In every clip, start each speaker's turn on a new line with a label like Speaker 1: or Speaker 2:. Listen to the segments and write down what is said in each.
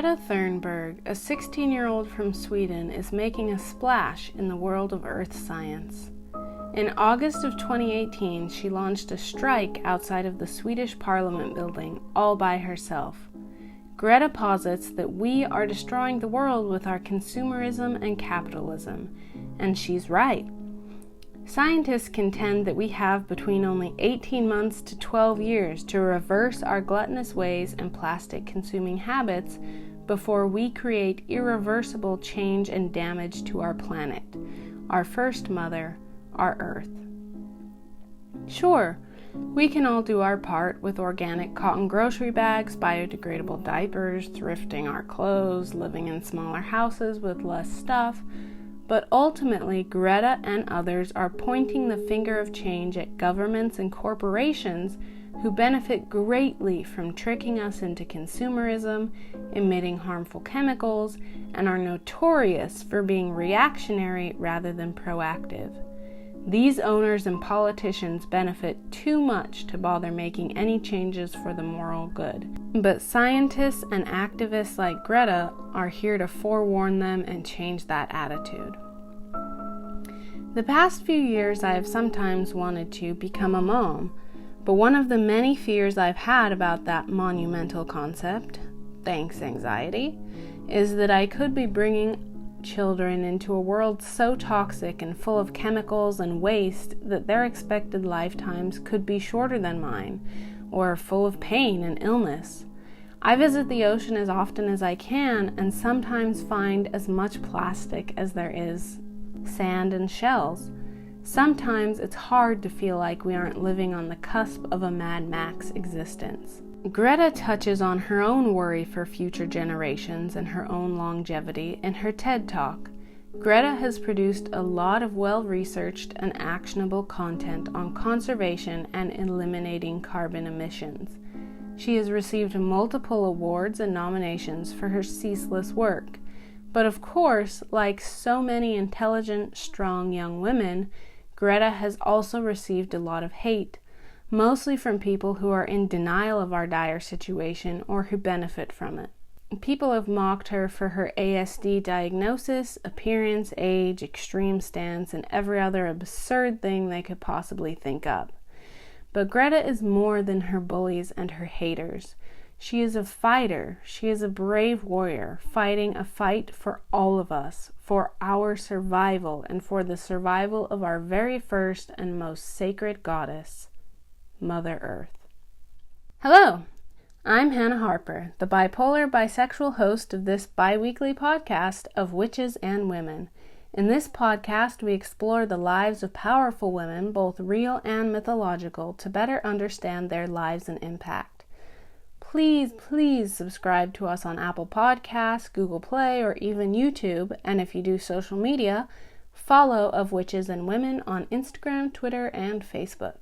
Speaker 1: Greta Thunberg, a 16-year-old from Sweden, is making a splash in the world of earth science. In August of 2018, she launched a strike outside of the Swedish Parliament building all by herself. Greta posits that we are destroying the world with our consumerism and capitalism, and she's right. Scientists contend that we have between only 18 months to 12 years to reverse our gluttonous ways and plastic-consuming habits before we create irreversible change and damage to our planet, our first mother, our Earth. Sure, we can all do our part with organic cotton grocery bags, biodegradable diapers, thrifting our clothes, living in smaller houses with less stuff, but ultimately, Greta and others are pointing the finger of change at governments and corporations who benefit greatly from tricking us into consumerism, emitting harmful chemicals, and are notorious for being reactionary rather than proactive. These owners and politicians benefit too much to bother making any changes for the moral good. But scientists and activists like Greta are here to forewarn them and change that attitude. The past few years I have sometimes wanted to become a mom, but one of the many fears I've had about that monumental concept, thanks anxiety, is that I could be bringing children into a world so toxic and full of chemicals and waste that their expected lifetimes could be shorter than mine, or full of pain and illness. I visit the ocean as often as I can and sometimes find as much plastic as there is sand and shells. Sometimes it's hard to feel like we aren't living on the cusp of a Mad Max existence. Greta touches on her own worry for future generations and her own longevity in her TED Talk. Greta has produced a lot of well-researched and actionable content on conservation and eliminating carbon emissions. She has received multiple awards and nominations for her ceaseless work. But of course, like so many intelligent, strong young women, Greta has also received a lot of hate, mostly from people who are in denial of our dire situation or who benefit from it. People have mocked her for her ASD diagnosis, appearance, age, extreme stance, and every other absurd thing they could possibly think up. But Greta is more than her bullies and her haters. She is a fighter. She is a brave warrior, fighting a fight for all of us, for our survival, and for the survival of our very first and most sacred goddess, Mother Earth. Hello, I'm Hannah Harper, the bipolar bisexual host of this bi-weekly podcast of Witches and Women. In this podcast, we explore the lives of powerful women, both real and mythological, to better understand their lives and impact. Please subscribe to us on Apple Podcasts, Google Play, or even YouTube, and if you do social media, follow Of Witches and Women on Instagram, Twitter, and Facebook.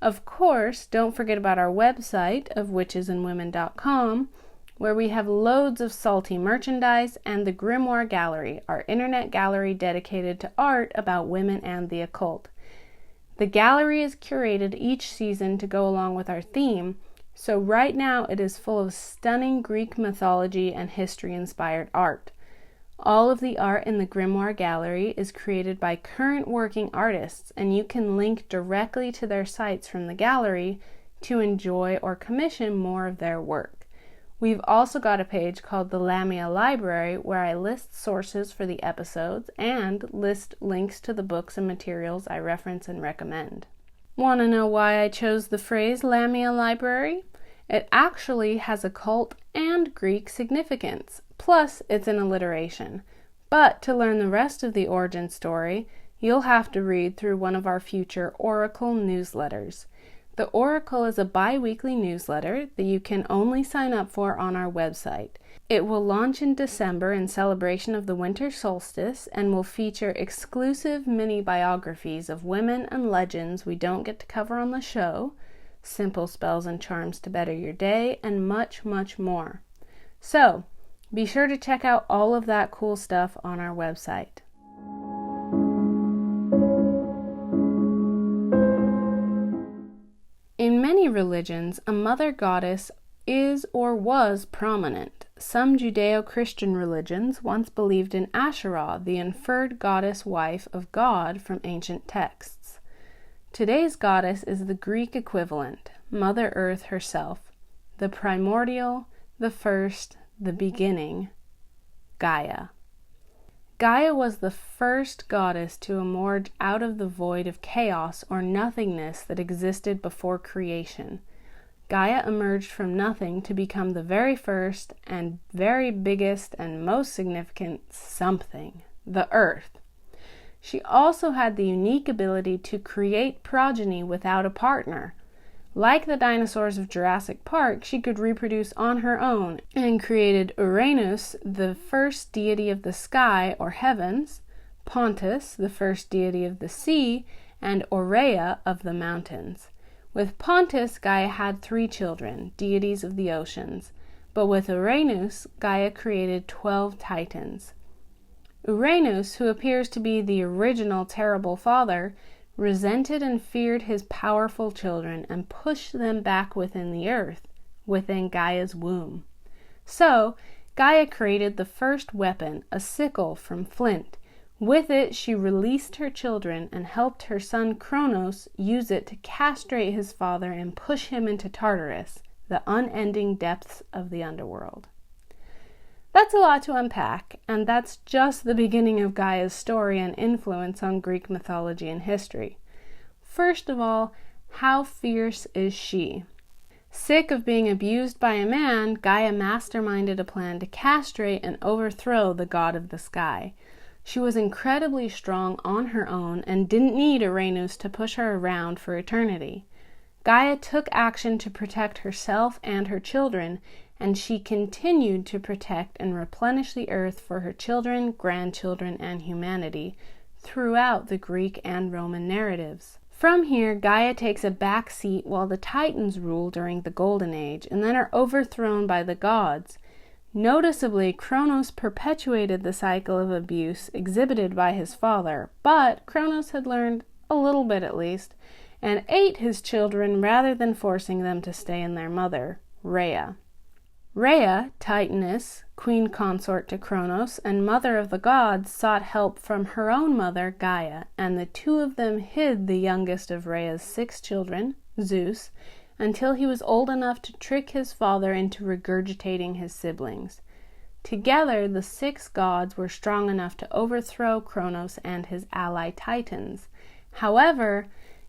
Speaker 1: Of course, don't forget about our website of witchesandwomen.com, where we have loads of salty merchandise, and the Grimoire Gallery, our internet gallery dedicated to art about women and the occult. The gallery is curated each season to go along with our theme, so right now it is full of stunning Greek mythology and history-inspired art. All of the art in the Grimoire Gallery is created by current working artists, and you can link directly to their sites from the gallery to enjoy or commission more of their work. We've also got a page called the Lamia Library where I list sources for the episodes and list links to the books and materials I reference and recommend. Want to know why I chose the phrase Lamia Library? It actually has occult and Greek significance. Plus, it's an alliteration. But to learn the rest of the origin story, you'll have to read through one of our future Oracle newsletters. The Oracle is a bi-weekly newsletter that you can only sign up for on our website. It will launch in December in celebration of the winter solstice and will feature exclusive mini biographies of women and legends we don't get to cover on the show, simple spells and charms to better your day, and much, much more. So, be sure to check out all of that cool stuff on our website. In many religions, a mother goddess is or was prominent. some Judeo-Christian religions once believed in Asherah, the inferred goddess wife of God from ancient texts. Today's goddess is the Greek equivalent, Mother Earth herself, the primordial, the first, the beginning, Gaia. Gaia was the first goddess to emerge out of the void of chaos or nothingness that existed before creation. Gaia emerged from nothing to become the very first and very biggest and most significant something, the Earth. She also had the unique ability to create progeny without a partner. Like the dinosaurs of Jurassic Park, she could reproduce on her own and created Uranus, the first deity of the sky or heavens, Pontus, the first deity of the sea, and Aurea of the mountains. With Pontus, Gaia had 3 children, deities of the oceans, but with Uranus, Gaia created 12 titans. Uranus, who appears to be the original terrible father, resented and feared his powerful children and pushed them back within the earth, within Gaia's womb. So, Gaia created the first weapon, a sickle from flint. With it, she released her children and helped her son Kronos use it to castrate his father and push him into Tartarus, the unending depths of the underworld. That's a lot to unpack, and that's just the beginning of Gaia's story and influence on Greek mythology and history. First of all, how fierce is she? Sick of being abused by a man, Gaia masterminded a plan to castrate and overthrow the god of the sky. She was incredibly strong on her own and didn't need Uranus to push her around for eternity. Gaia took action to protect herself and her children, and she continued to protect and replenish the earth for her children, grandchildren, and humanity throughout the Greek and Roman narratives. From here, Gaia takes a back seat while the Titans rule during the Golden Age and then are overthrown by the gods. Noticeably, Kronos perpetuated the cycle of abuse exhibited by his father, but Kronos had learned a little bit at least, and ate his children rather than forcing them to stay in their mother, Rhea. Rhea, Titaness, queen consort to Kronos, and mother of the gods, sought help from her own mother, Gaia, and the 2 of them hid the youngest of Rhea's 6 children, Zeus, until he was old enough to trick his father into regurgitating his siblings. Together, the 6 gods were strong enough to overthrow Kronos and his ally Titans. However,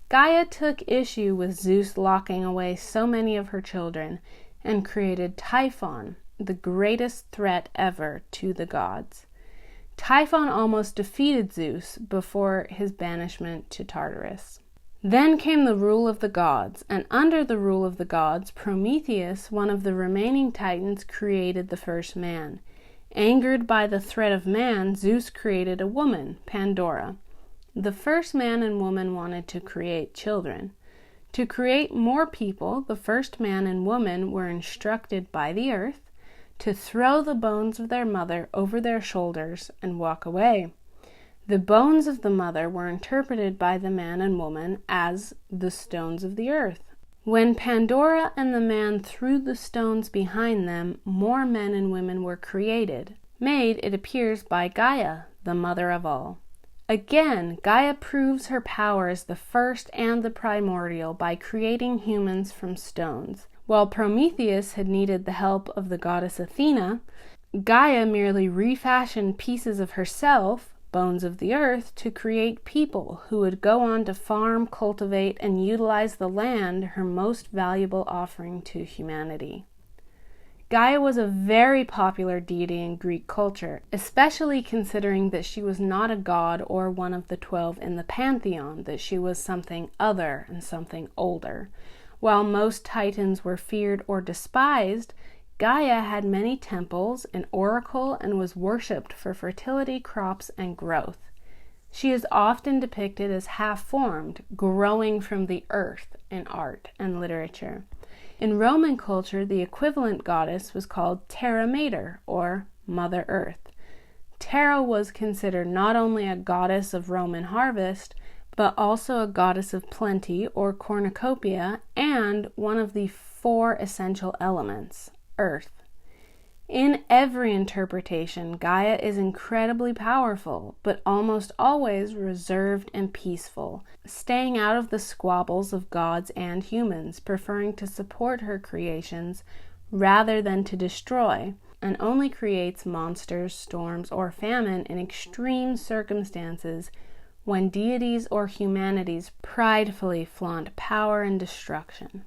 Speaker 1: Gaia took issue with Zeus locking away so many of her children, and created Typhon, the greatest threat ever to the gods. Typhon almost defeated Zeus before his banishment to Tartarus. Then came the rule of the gods, and under the rule of the gods, Prometheus, one of the remaining Titans, created the first man. Angered by the threat of man, Zeus created a woman, Pandora. The first man and woman wanted to create children. To create more people, the first man and woman were instructed by the earth to throw the bones of their mother over their shoulders and walk away. The bones of the mother were interpreted by the man and woman as the stones of the earth. When Pandora and the man threw the stones behind them, more men and women were created, made, it appears, by Gaia, the mother of all. Again, Gaia proves her power as the first and the primordial by creating humans from stones. While Prometheus had needed the help of the goddess Athena, Gaia merely refashioned pieces of herself, bones of the earth, to create people who would go on to farm, cultivate, and utilize the land, her most valuable offering to humanity. Gaia was a very popular deity in Greek culture, especially considering that she was not a god or one of the 12 in the pantheon, that she was something other and something older. While most titans were feared or despised, Gaia had many temples, an oracle, and was worshipped for fertility, crops, and growth. She is often depicted as half-formed, growing from the earth in art and literature. In Roman culture, the equivalent goddess was called Terra Mater, or Mother Earth. Terra was considered not only a goddess of Roman harvest, but also a goddess of plenty, or cornucopia, and one of the 4 essential elements, earth. In every interpretation, Gaia is incredibly powerful, but almost always reserved and peaceful, staying out of the squabbles of gods and humans, preferring to support her creations rather than to destroy, and only creates monsters, storms, or famine in extreme circumstances when deities or humanities pridefully flaunt power and destruction.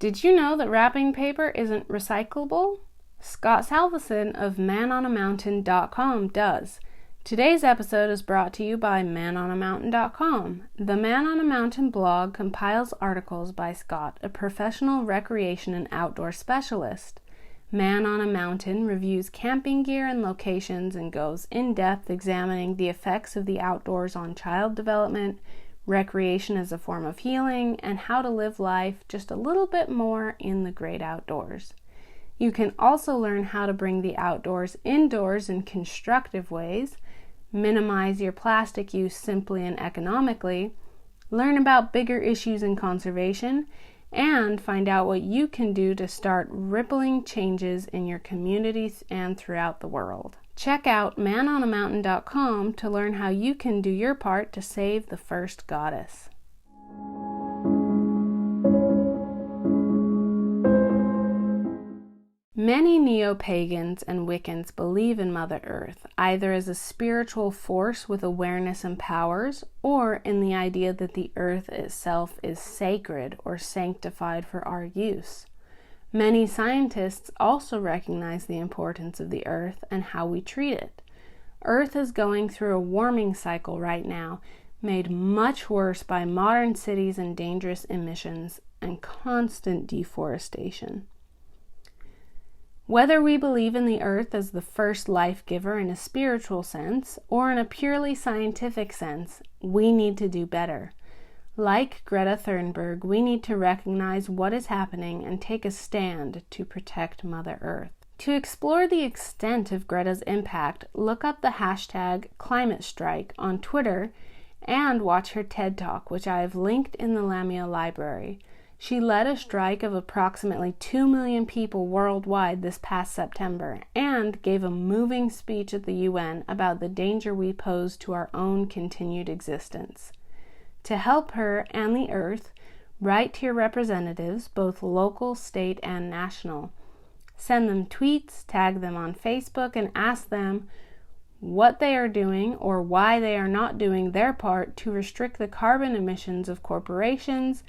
Speaker 1: Did you know that wrapping paper isn't recyclable? Scott Salveson of manonamountain.com does. Today's episode is brought to you by manonamountain.com. The Man on a Mountain blog compiles articles by Scott, a professional recreation and outdoor specialist. Man on a Mountain reviews camping gear and locations and goes in depth examining the effects of the outdoors on child development, recreation as a form of healing, and how to live life just a little bit more in the great outdoors. You can also learn how to bring the outdoors indoors in constructive ways, minimize your plastic use simply and economically, learn about bigger issues in conservation, and find out what you can do to start rippling changes in your communities and throughout the world. Check out manonamountain.com to learn how you can do your part to save the first goddess. Many neo-pagans and Wiccans believe in Mother Earth, either as a spiritual force with awareness and powers, or in the idea that the earth itself is sacred or sanctified for our use. Many scientists also recognize the importance of the earth and how we treat it. Earth is going through a warming cycle right now, made much worse by modern cities and dangerous emissions and constant deforestation. Whether we believe in the earth as the first life giver in a spiritual sense or in a purely scientific sense, we need to do better. Like Greta Thunberg, we need to recognize what is happening and take a stand to protect Mother Earth. To explore the extent of Greta's impact, look up the hashtag #ClimateStrike on Twitter and watch her TED Talk, which I have linked in the Lamia library. She led a strike of approximately 2 million people worldwide this past September and gave a moving speech at the UN about the danger we pose to our own continued existence. To help her and the earth, write to your representatives, both local, state, and national. Send them tweets, tag them on Facebook, and ask them what they are doing or why they are not doing their part to restrict the carbon emissions of corporations,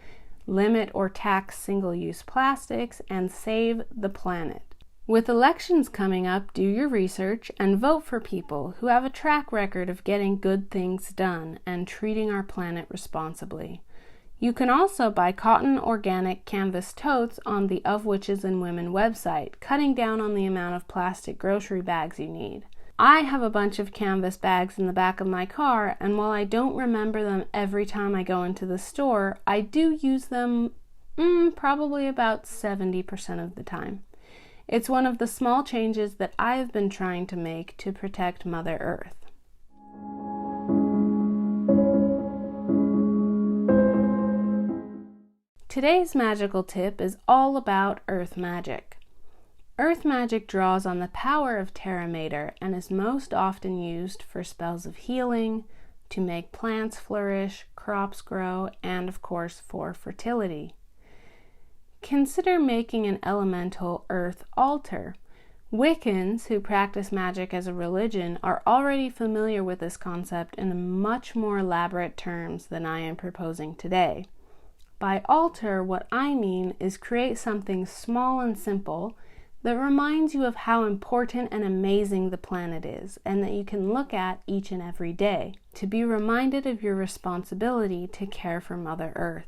Speaker 1: limit or tax single-use plastics, and save the planet. With elections coming up, do your research and vote for people who have a track record of getting good things done and treating our planet responsibly. You can also buy cotton organic canvas totes on the Of Witches and Women website, cutting down on the amount of plastic grocery bags you need. I have a bunch of canvas bags in the back of my car, and while I don't remember them every time I go into the store, I do use them probably about 70% of the time. It's one of the small changes that I've been trying to make to protect Mother Earth. Today's magical tip is all about earth magic. Earth magic draws on the power of Terra Mater and is most often used for spells of healing, to make plants flourish, crops grow, and of course for fertility. Consider making an elemental earth altar. Wiccans who practice magic as a religion are already familiar with this concept in much more elaborate terms than I am proposing today. By altar, what I mean is create something small and simple that reminds you of how important and amazing the planet is and that you can look at each and every day, to be reminded of your responsibility to care for Mother Earth.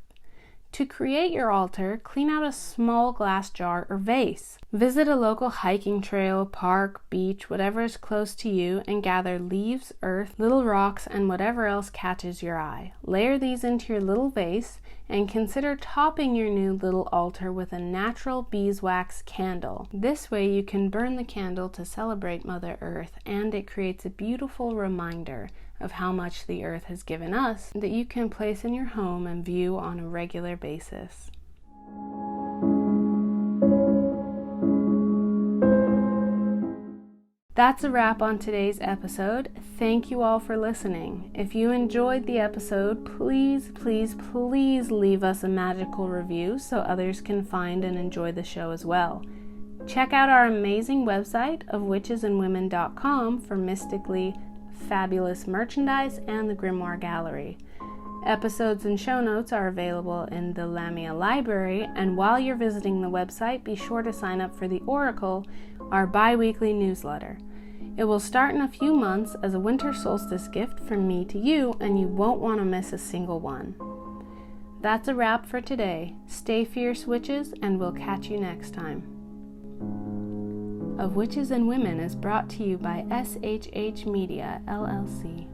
Speaker 1: To create your altar, clean out a small glass jar or vase. Visit a local hiking trail, park, beach, whatever is close to you, and gather leaves, earth, little rocks, and whatever else catches your eye. Layer these into your little vase and consider topping your new little altar with a natural beeswax candle. This way you can burn the candle to celebrate Mother Earth, and it creates a beautiful reminder of how much the earth has given us that you can place in your home and view on a regular basis. That's a wrap on today's episode. Thank you all for listening. If you enjoyed the episode, please leave us a magical review so others can find and enjoy the show as well. Check out our amazing website of witchesandwomen.com for mystically fabulous merchandise and the Grimoire Gallery. Episodes and show notes are available in the Lamia Library, and while you're visiting the website, be sure to sign up for the Oracle, our bi-weekly newsletter. It will start in a few months as a winter solstice gift from me to you, and you won't want to miss a single one. That's a wrap for today. Stay fierce, witches, and we'll catch you next time. Of Witches and Women is brought to you by SHH Media, LLC.